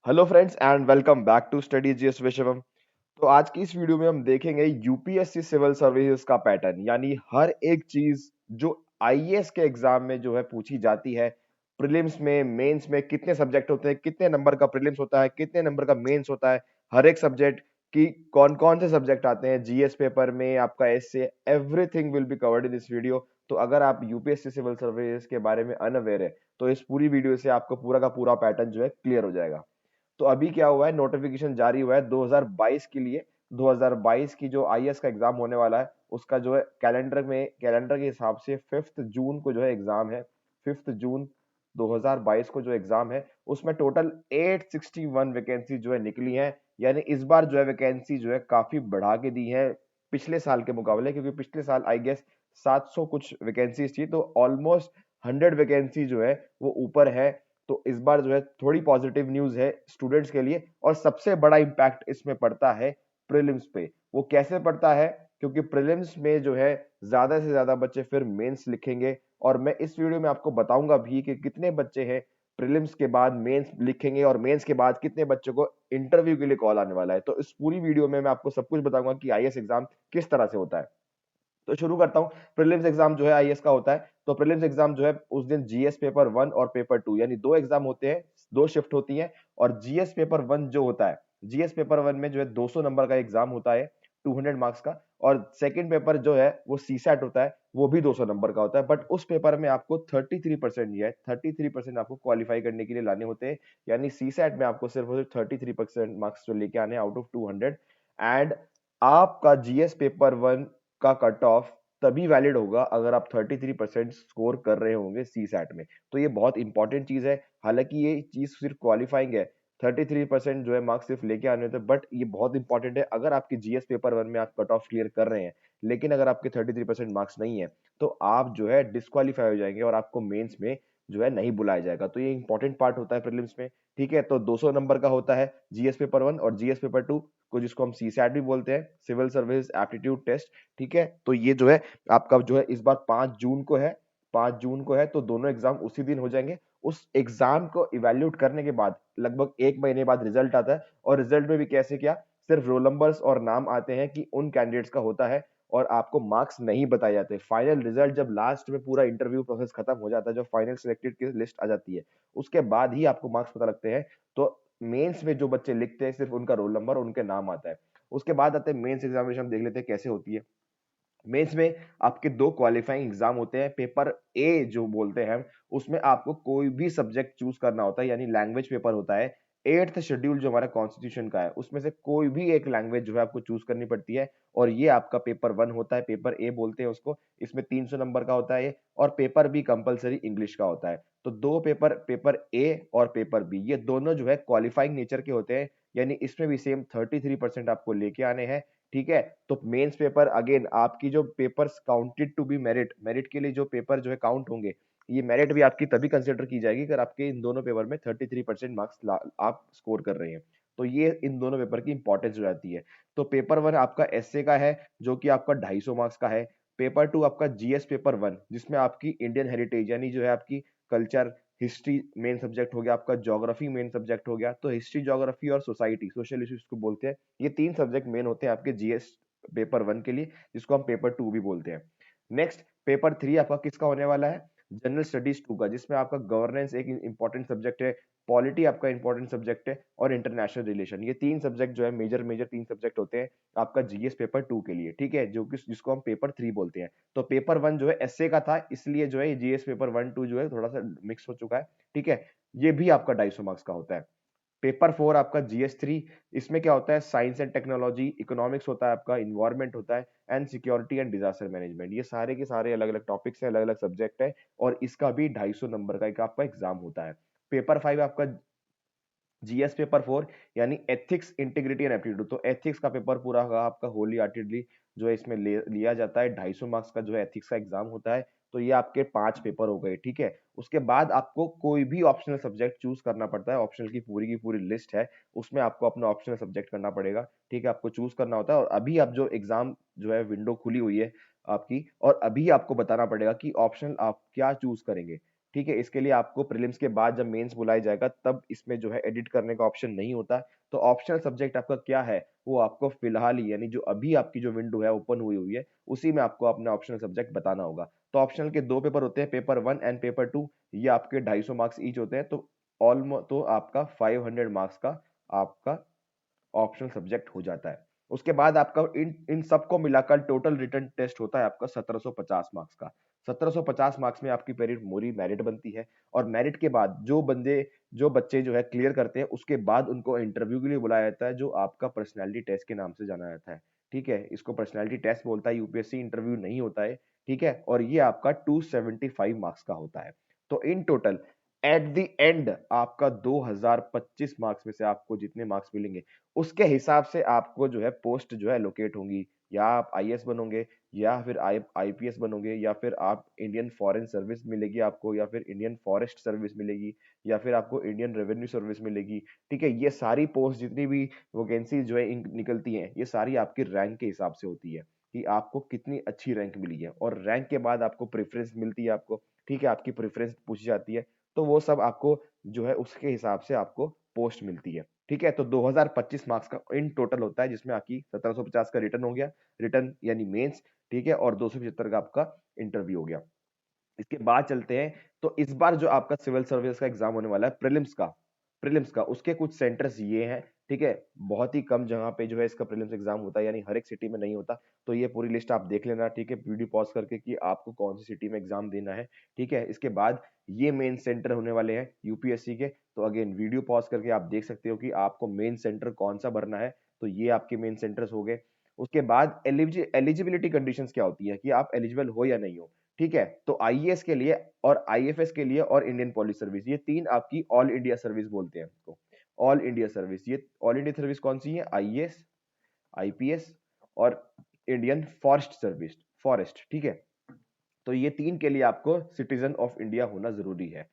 Hello friends and welcome back to study GS Vishwam. तो आज की इस वीडियो में हम देखेंगे यूपीएससी सिविल सर्विसेज का पैटर्न, यानी हर एक चीज जो आईएएस के एग्जाम में जो है पूछी जाती है। प्रीलिम्स में, मेंस में कितने सब्जेक्ट होते हैं, कितने नंबर का प्रीलिम्स होता है, कितने नंबर का मेंस होता है, हर एक सब्जेक्ट की कौन कौन से सब्जेक्ट आते हैं जीएस पेपर में, आपका essay, everything will be covered in this video. तो अगर आप यूपीएससी सिविल सर्विसेज के बारे में अनअवेयर है तो इस पूरी वीडियो से आपको पूरा का पूरा पैटर्न जो है क्लियर हो जाएगा। तो अभी क्या हुआ है, नोटिफिकेशन जारी हुआ है 2022 के लिए। 2022 की जो आईएएस का एग्जाम होने वाला है उसका जो है कैलेंडर के हिसाब से 5 जून को जो है एग्जाम है। 5 जून 2022 को जो एग्जाम है उसमें टोटल 861 वैकेंसी जो है निकली है। यानी इस बार जो है वैकेंसी जो है काफी बढ़ा के दी है पिछले साल के मुकाबले, क्योंकि पिछले साल आई गेस 700 कुछ वैकेंसीज थी, तो ऑलमोस्ट 100 वैकेंसी जो है वो ऊपर है। तो इस बार जो है थोड़ी पॉजिटिव न्यूज है स्टूडेंट्स के लिए, और सबसे बड़ा इंपैक्ट इसमें पड़ता है प्रीलिम्स पे। वो कैसे पड़ता है, क्योंकि प्रीलिम्स में जो है ज्यादा से ज्यादा बच्चे फिर मेंस लिखेंगे, और मैं इस वीडियो में आपको बताऊंगा भी कि कितने बच्चे हैं प्रीलिम्स के बाद मेंस लिखेंगे और मेंस के बाद कितने बच्चों को इंटरव्यू के लिए कॉल आने वाला है। तो इस पूरी वीडियो में मैं आपको सब कुछ बताऊंगा कि आईएएस एग्जाम किस तरह से होता है। तो शुरू करता हूं। प्रीलिम्स एग्जाम जो है आईएएस का होता है, तो प्रीलिम्स एग्जाम जो है उस दिन जीएस पेपर 1 और पेपर 2 यानी दो एग्जाम होते हैं, दो शिफ्ट होती है। और जीएस पेपर 1 जो होता है, जीएस पेपर 1 में जो है 200 नंबर का एग्जाम होता है, 200 मार्क्स का। और सेकंड पेपर जो है वो सीसैट होता है, वो भी 200 नंबर का होता है। बट उस पेपर में आपको 33% ही है, 33% आपको क्वालिफाई करने के लिए लाने होते हैं। यानी सीसैट में आपको सिर्फ और सिर्फ 33% मार्क्स जो लेके आने आउट ऑफ 200। एंड आपका जीएस पेपर 1 का कट ऑफ तभी वैलिड होगा अगर आप 33% स्कोर कर रहे होंगे सीसैट में। तो ये बहुत इंपॉर्टेंट चीज है। हालांकि ये चीज सिर्फ क्वालिफाइंग है, 33% जो है मार्क्स सिर्फ लेके आने होते हैं, बट ये बहुत इंपॉर्टेंट है। अगर आपकी जीएस पेपर 1 में आप कट ऑफ क्लियर कर रहे हैं, लेकिन अगर आपके 33% मार्क्स नहीं है, तो आप जो है डिस्क्वालीफाई हो जाएंगे और आपको मेंस में जो है नहीं बुलाया जाएगा। तो ये इंपॉर्टेंट पार्ट होता है प्रीलिम्स में। ठीक है, तो 200 नंबर का होता है जीएस पेपर 1, और जीएस पेपर 2 को जिसको हम सीसैट भी बोलते हैं, सिविल सर्विस एप्टीट्यूड टेस्ट। ठीक है, तो ये जो है आपका जो है इस बार 5 जून को है, 5 जून को है, तो दोनों एग्जाम उसी दिन हो जाएंगे। उस एग्जाम को इवैल्यूएट करने के बाद लगभग 1 महीने बाद रिजल्ट आता है, और रिजल्ट में भी कैसे क्या, सिर्फ रोल नंबर्स और नाम आते हैं कि उन कैंडिडेट्स का होता है, और आपको मार्क्स नहीं बताए जाते। फाइनल रिजल्ट जब लास्ट में पूरा इंटरव्यू प्रोसेस खत्म हो जाता है, जो फाइनल सिलेक्टेड की लिस्ट आ जाती है, उसके बाद ही आपको मार्क्स पता लगते हैं। तो मेंस में जो बच्चे लिखते हैं सिर्फ उनका रोल नंबर, उनके नाम आता है। उसके बाद आते हैं मेंस एग्जामिनेशन, हम देख लेते हैं कैसे होती है। मेंस में आपके दो क्वालिफाइंग एग्जाम होते हैं। पेपर ए जो बोलते हैं हम, उसमें आपको कोई भी सब्जेक्ट चूज करना होता है, यानी लैंग्वेज पेपर होता है। एट्थ शेड्यूल जो हमारा कॉन्स्टिट्यूशन का है, उसमें से कोई भी एक लैंग्वेज जो है आपको चूज करनी पड़ती है, और ये आपका पेपर 1 होता है, पेपर ए बोलते हैं उसको। इसमें 300 नंबर का होता है ये, और पेपर भी कंपलसरी इंग्लिश का होता है। तो दो पेपर, पेपर ए और पेपर बी, ये दोनों जो है क्वालिफाइंग नेचर के होते हैं, यानी इसमें भी सेम 33% आपको लेके आने हैं। ठीक है, तो मेंस पेपर अगेन आपकी जो papers counted to be merit, merit के लिए जो पेपर जो है काउंट होंगे, ये मेरिट भी आपकी तभी कंसिडर की जाएगी अगर आपके इन दोनों पेपर में 33% मार्क्स आप स्कोर कर रहे हैं। तो ये इन दोनों पेपर की इंपॉर्टेंस हो जाती है। तो पेपर 1 आपका एसए का है, जो कि आपका 250 मार्क्स का है। पेपर 2 आपका जीएस पेपर 1, जिसमें आपकी इंडियन हेरिटेज यानी जो है आपकी कल्चर, हिस्ट्री मेन सब्जेक्ट हो गया, आपका ज्योग्राफी मेन सब्जेक्ट हो गया। तो हिस्ट्री, ज्योग्राफी और सोसाइटी, सोशल इश्यूज को बोलते हैं, ये तीन सब्जेक्ट मेन होते हैं आपके जीएस पेपर 1 के लिए, जिसको हम पेपर 2 भी बोलते हैं। नेक्स्ट पेपर 3 आपका किसका होने वाला है, जनरल स्टडीज 2 का, जिसमें आपका गवर्नेंस एक इंपॉर्टेंट सब्जेक्ट है, पॉलिटी आपका इंपॉर्टेंट सब्जेक्ट है, और इंटरनेशनल रिलेशन। ये तीन सब्जेक्ट जो है मेजर मेजर तीन सब्जेक्ट होते हैं आपका जीएस पेपर 2 के लिए। ठीक है, जो कि जिसको हम पेपर 3 बोलते हैं। तो पेपर 1 जो है एसए का था, इसलिए जो है जीएस पेपर 1 2 जो है थोड़ा सा मिक्स हो चुका है। ठीक है, ये भी आपका 250 मार्क्स का होता है। पेपर 4 आपका जीएस 3, इसमें क्या होता है, साइंस एंड टेक्नोलॉजी, इकोनॉमिक्स होता है आपका, इन्वायरमेंट होता है, and security and disaster management. ये सारे के सारे अलग अलग टॉपिक्स हैं, अलग अलग सब्जेक्ट है, और इसका भी 250 नंबर का एक आपका एग्जाम होता है। पेपर 5 आपका जीएस पेपर 4, यानी एथिक्स, इंटीग्रिटी एंड एप्टीट्यूड। तो एथिक्स का पेपर पूरा होगा आपका होली हार्टेडली जो है इसमें लिया जाता है। 250 मार्क्स का जो है एथिक्स का एग्जाम होता है। तो ये आपके 5 पेपर हो गए। ठीक है, उसके बाद आपको कोई भी ऑप्शनल सब्जेक्ट चूज करना पड़ता है। ऑप्शनल की पूरी लिस्ट है, उसमें आपको अपना ऑप्शनल सब्जेक्ट करना पड़ेगा। ठीक है, आपको चूज करना होता है, और अभी आप जो एग्जाम जो है विंडो खुली हुई है आपकी, और अभी आपको बताना पड़ेगा कि ऑप्शनल आप क्या चूज करेंगे। ठीक है। इसके लिए आपको प्रीलिम्स के बाद जब मेंस बुलाया जाएगा तब इसमें जो है एडिट करने का ऑप्शन नहीं होता। तो ऑप्शनल सब्जेक्ट आपका क्या है, वो आपको फिलहाल ही यानी जो अभी आपकी जो विंडो है ओपन हुई हुई है उसी में आपको अपना ऑप्शनल सब्जेक्ट बताना होगा। तो ऑप्शनल के 2 पेपर होते हैं, पेपर 1 एंड पेपर 2। ये आपके 250 मार्क्स ईच होते हैं। तो ऑलमोस्ट तो आपका 500 मार्क्स का आपका ऑप्शनल सब्जेक्ट हो जाता है। उसके बाद आपका इन इन सबको मिलाकर टोटल रिटन टेस्ट होता है आपका 1750 मार्क्स का। 1750 मार्क्स में आपकी पूरी मेरिट बनती है। और मेरिट के बाद जो बच्चे जो है क्लियर करते हैं उसके बाद उनको इंटरव्यू के लिए बुलाया जाता है, जो आपका पर्सनैलिटी टेस्ट के नाम से जाना जाता है। ठीक है, इसको पर्सनैलिटी टेस्ट बोलता है, यूपीएससी इंटरव्यू नहीं होता है। ठीक है, और ये आपका 275 मार्क्स का होता है। तो in total at the end आपका 2025 मार्क्स में से आपको जितने मार्क्स मिलेंगे उसके हिसाब से आपको जो है पोस्ट जो है लोकेट होंगी। या आप आईएएस बनोगे, या फिर आईपीएस बनोगे, या फिर आप इंडियन फॉरेन सर्विस मिलेगी आपको, या फिर इंडियन फॉरेस्ट सर्विस मिलेगी, या फिर आपको इंडियन रेवेन्यू सर्विस मिलेगी। ठीक है, ये सारी पोस्ट जितनी भी वैकेंसी जो है निकलती हैं ये सारी आपकी रैंक के हिसाब से होती है कि आपको कितनी अच्छी रैंक मिली है। और रैंक के बाद आपको प्रेफरेंस मिलती है आपको। ठीक है, आपकी प्रेफरेंस पूछी जाती है। तो वो सब आपको जो है उसके हिसाब से आपको पोस्ट मिलती है। ठीक है, तो 2025 मार्क्स का इन टोटल होता है, जिसमें आपकी 1750 का रिटर्न हो गया, रिटर्न यानी मेंस। ठीक है, और 275 का आपका इंटरव्यू हो गया। इसके बाद चलते हैं, तो इस बार जो आपका सिविल सर्विस का एग्जाम होने वाला है प्रीलिम्स का उसके कुछ सेंटर्स ये हैं। ठीक है, बहुत ही कम जगह पे जो है इसका प्रीलिम्स एग्जाम होता है, यानी हर एक सिटी में नहीं होता। तो ये पूरी लिस्ट आप देख लेना, ठीक है, वीडियो पॉज करके, कि आपको कौन सी सिटी में एग्जाम देना है। ठीक है, इसके बाद ये मेन सेंटर होने वाले हैं यूपीएससी के। तो अगेन वीडियो पॉज करके आप देख सकते हो कि आपको मेन सेंटर कौन सा भरना है। तो ये आपके मेन सेंटर्स हो गए। उसके बाद एलिजिबिलिटी कंडीशंस क्या होती है कि आप एलिजिबल हो या नहीं हो। ठीक है, तो आईएएस के लिए और आईएफएस के लिए और इंडियन पुलिस सर्विस, ये तीन आपकी ऑल इंडिया सर्विस बोलते हैं इसको। ऑल इंडिया सर्विस, ये ऑल इंडिया सर्विस कौन सी है, आईएएस, आईपीएस और इंडियन फॉरेस्ट। ठीक है, तो ये तीन के लिए आपको सिटीजन ऑफ इंडिया होना जरूरी है।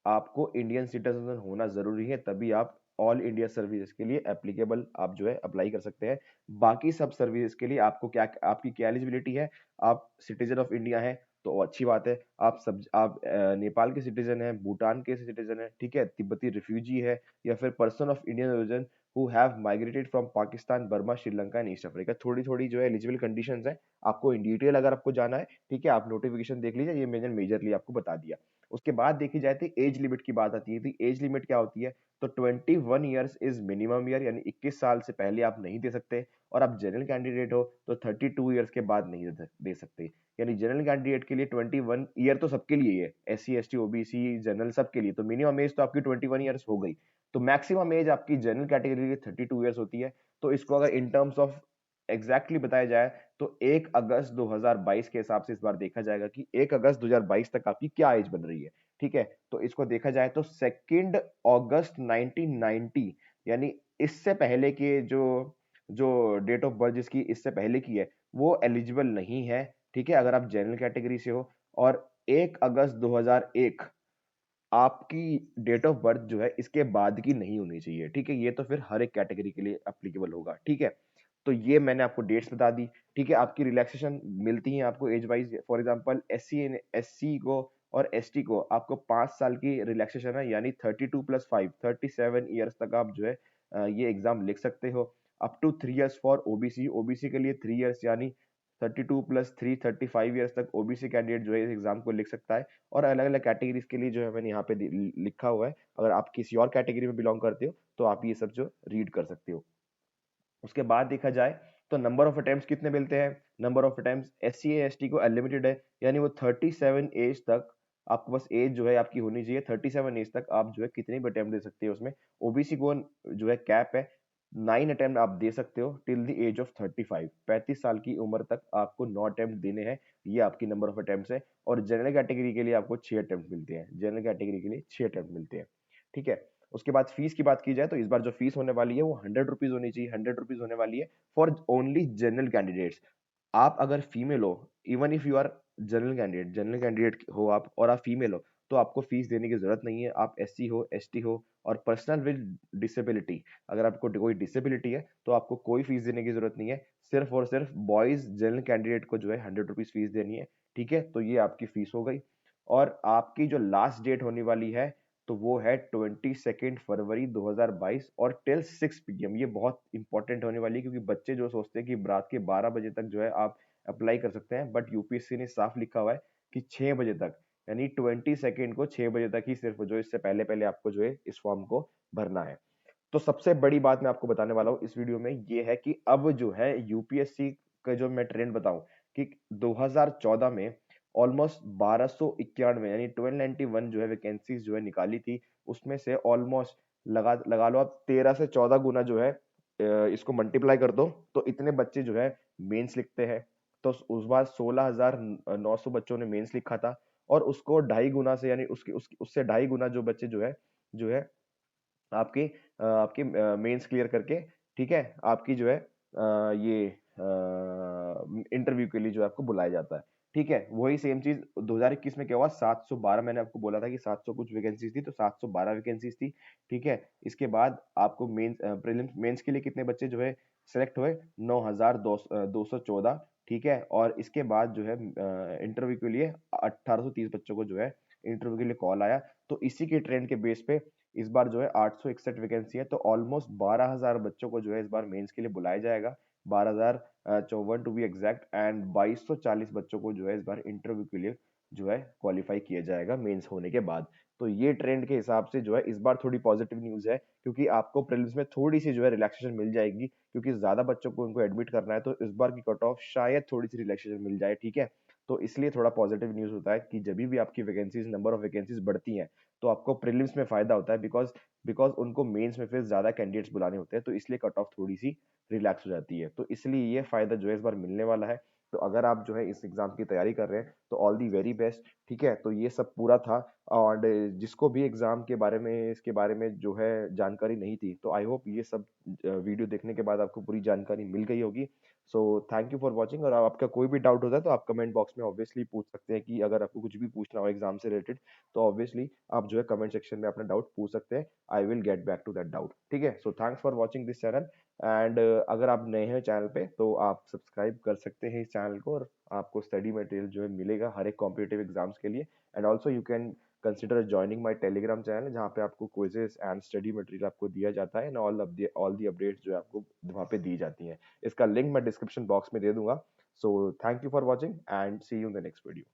आपको इंडियन सिटीजन होना जरूरी है, तभी आप ऑल इंडिया सर्विस के लिए एप्लीकेबल आप जो है अप्लाई कर सकते हैं। बाकी सब सर्विस के लिए आपको क्या आपकी क्या एलिजिबिलिटी है, आप सिटीजन ऑफ इंडिया हैं तो अच्छी बात है। आप नेपाल के सिटीजन हैं, भूटान के सिटीजन हैं, ठीक है, तिब्बती रिफ्यूजी है, या फिर person of Indian origin who have migrated from Pakistan, Burma, Sri Lanka and east Africa. थोड़ी थोड़ी जो है एलिजिबल कंडीशंस है, आपको इन डिटेल अगर आपको जाना है, ठीक है, आप नोटिफिकेशन देख लीजिए, ये मैंने मेजरली आपको बता दिया। उसके बाद देखी जाए तो एज लिमिट की बात आती है। तो एज लिमिट क्या होती है, तो 21 ईयर्स इज मिनिमम ईयर, यानी 21 साल से पहले आप नहीं दे सकते। और आप जनरल कैंडिडेट हो तो 32 ईयर्स के बाद नहीं दे सकते। यानी जनरल कैंडिडेट के लिए 21 ईयर तो सबके लिए है, एससी एसटी ओबीसी जनरल सबके लिए, तो मिनिमम एज तो आपकी 21 ईयर्स हो गई। तो मैक्सिमम एज आपकी जनरल कैटेगरी की 32 ईयर्स होती है। तो इसको अगर इन टर्म्स ऑफ एग्जैक्टली बताया जाए तो 1 अगस्त 2022 के हिसाब से इस बार देखा जाएगा कि 1 अगस्त 2022 तक आपकी क्या एज बन रही है। ठीक है, तो इसको देखा जाए तो 2 अगस्त 1990, यानी इससे पहले के जो जो डेट ऑफ बर्थ जिसकी इससे पहले की है वो एलिजिबल नहीं है। ठीक है, अगर आप जनरल कैटेगरी से हो। और 1 अगस्त 2001 आपकी डेट ऑफ बर्थ जो है इसके बाद की नहीं होनी चाहिए। ठीक है, ये तो फिर हर एक कैटेगरी के लिए एप्लीकेबल होगा। ठीक है, तो ये मैंने आपको डेट्स बता दी। ठीक है, आपकी रिलैक्सेशन मिलती है आपको age wise. For example SC को और एसटी को आपको 5 साल की रिलैक्सेशन है, यानी 32+5 37 ईयर्स तक आप जो है ये एग्जाम लिख सकते हो। Up to 3 years for OBC, OBC के लिए 3 इयर्स, यानी 32+3 35 ईयर्स तक ओबीसी कैंडिडेट जो है इस एग्जाम को लिख सकता है। और अलग अलग कैटेगरीज के लिए जो है मैंने यहाँ पे लिखा हुआ है, अगर आप किसी और कैटेगरी में बिलोंग करते हो तो आप ये सब जो रीड कर सकते हो। उसके बाद देखा जाए तो नंबर ऑफ अटेम्प्ट्स कितने मिलते हैं, number of attempts SC ST को अनलिमिटेड है, यानी वो 37 एज तक आपको बस एज जो है आपकी होनी चाहिए। 37 एज तक आप जो है कितने भी अटेम्प्ट दे सकते हो उसमें। ओबीसी को जो है कैप है, 9 अटेम्प्ट आप दे सकते हो टिल द एज ऑफ 35, 35 साल की उम्र तक आपको 9 अटेम्प्ट देने हैं। ये आपकी नंबर ऑफ अटेम्प्ट्स है। और जनरल कैटेगरी के लिए आपको 6 अटेम्प्ट मिलते हैं, जनरल कैटेगरी के लिए 6 अटेम्प्ट मिलते हैं। ठीक है, उसके बाद फीस की बात की जाए तो इस बार जो फीस होने वाली है वो 100 रुपीज होनी चाहिए, 100 रुपीज होने वाली है फॉर ओनली जनरल कैंडिडेट्स। आप अगर फीमेल हो, even if you are general candidate हो आप, और आप फीमेल हो, तो आपको फीस देने की जरूरत नहीं है। आप एससी हो, एसटी हो और पर्सनल विद डिसेबिलिटी, अगर आपको कोई डिसेबिलिटी है तो आपको कोई फीस देने की जरूरत नहीं है। सिर्फ और सिर्फ बॉयज जनरल कैंडिडेट को जो है 100 रुपीज फीस देनी है। ठीक है, तो ये आपकी फीस हो गई। और आपकी जो लास्ट डेट होने वाली है तो वो है 22 फरवरी 2022 और टिल 6 PM। ये बहुत इंपॉर्टेंट होने वाली है क्योंकि बच्चे जो सोचते हैं कि रात के 12 बजे तक जो है आप अप्लाई कर सकते हैं, बट यूपीएससी ने साफ लिखा हुआ है कि 6 बजे तक, यानी 22 को 6 बजे तक ही सिर्फ जो इससे पहले पहले आपको जो है इस फॉर्म को भरना है। तो सबसे बड़ी बात मैं आपको बताने वाला हूँ इस वीडियो में ये है कि अब जो है यूपीएससी का जो मैं ट्रेंड बताऊं कि 2014 में ऑलमोस्ट 1291 यानी 1291 जो है वैकेंसीज जो है निकाली थी, उसमें से ऑलमोस्ट लगा लगा लो आप 13 से 14 गुना जो है इसको मल्टीप्लाई कर दो तो इतने बच्चे जो है मेंस लिखते हैं। तो उस बार 16,900 बच्चों ने मेंस लिखा था और उसको 2.5 गुना से यानी उससे 2.5 गुना जो बच्चे जो है आपके आपके मेंस क्लियर करके, ठीक है, आपकी जो है ये इंटरव्यू के लिए जो है आपको बुलाया जाता है। ठीक है, वही सेम चीज 2021 में क्या हुआ, 712, मैंने आपको बोला था कि 700 कुछ वैकेंसीज थी, तो 712 वैकेंसीज थी। ठीक है, इसके बाद आपको मेंस प्रीलिम्स मेंस के लिए कितने बच्चे जो है सेलेक्ट हुए, 9,214। ठीक है, और इसके बाद जो है इंटरव्यू के लिए 1830 बच्चों को जो है इंटरव्यू के लिए कॉल आया। तो इसी के ट्रेंड के बेस पे इस बार जो है 861 वैकेंसी है, तो ऑलमोस्ट 12,000 बच्चों को जो है इस बार मेंस के लिए बुलाया जाएगा, 12,054 टू बी एग्जैक्ट, एंड 2240 बच्चों को जो है इस बार इंटरव्यू के लिए जो है क्वालिफाई किया जाएगा मेंस होने के बाद। तो ये ट्रेंड के हिसाब से जो है इस बार थोड़ी पॉजिटिव न्यूज है, क्योंकि आपको प्रीलिम्स में थोड़ी सी जो है रिलैक्सेशन मिल जाएगी, क्योंकि ज्यादा बच्चों को उनको एडमिट करना है, तो इस बार की कट ऑफ शायद थोड़ी सी रिलैक्सेशन मिल जाए। ठीक है, तो इसलिए थोड़ा पॉजिटिव न्यूज होता है कि जब भी आपकी वैकेंसीज, नंबर ऑफ वैकेंसीज बढ़ती हैं तो आपको प्रीलिम्स में फायदा होता है, बिकॉज बिकॉज उनको मेंस में फिर ज्यादा कैंडिडेट्स बुलाने होते हैं, तो इसलिए कट ऑफ थोड़ी सी रिलैक्स हो जाती है। तो इसलिए ये फायदा जो है इस बार मिलने वाला है। तो अगर आप जो है इस एग्जाम की तैयारी कर रहे हैं तो ऑल दी वेरी बेस्ट। ठीक है, तो ये सब पूरा था। और जिसको भी एग्जाम के बारे में, इसके बारे में जो है जानकारी नहीं थी, तो आई होप ये सब वीडियो देखने के बाद आपको पूरी जानकारी मिल गई होगी। सो थैंक यू फॉर वॉचिंग। और आपका कोई भी डाउट होता है तो आप कमेंट बॉक्स में ऑब्वियसली पूछ सकते हैं, कि अगर आपको कुछ भी पूछना हो एग्जाम से रिलेटेड तो ऑब्वियसली आप जो है कमेंट सेक्शन में अपना डाउट पूछ सकते हैं। I will get back to that doubt. ठीक है, so thanks for watching this channel. And अगर आप नए हैं चैनल पे तो आप सब्सक्राइब कर सकते हैं इस चैनल को, और आपको स्टडी मटेरियल जो है मिलेगा हर एक कॉम्पिटेटिव एग्जाम्स के लिए। And also you can consider joining my Telegram channel, जहाँ पे आपको क्विजेस एंड स्टडी मटेरियल आपको दिया जाता है, एंड ऑल दी अपडेट्स जो है आपको वहाँ पे दी जाती हैं। इसका लिंक मैं डिस्क्रिप्शन बॉक्स में दे दूंगा। So thank you for watching and see you in the next video.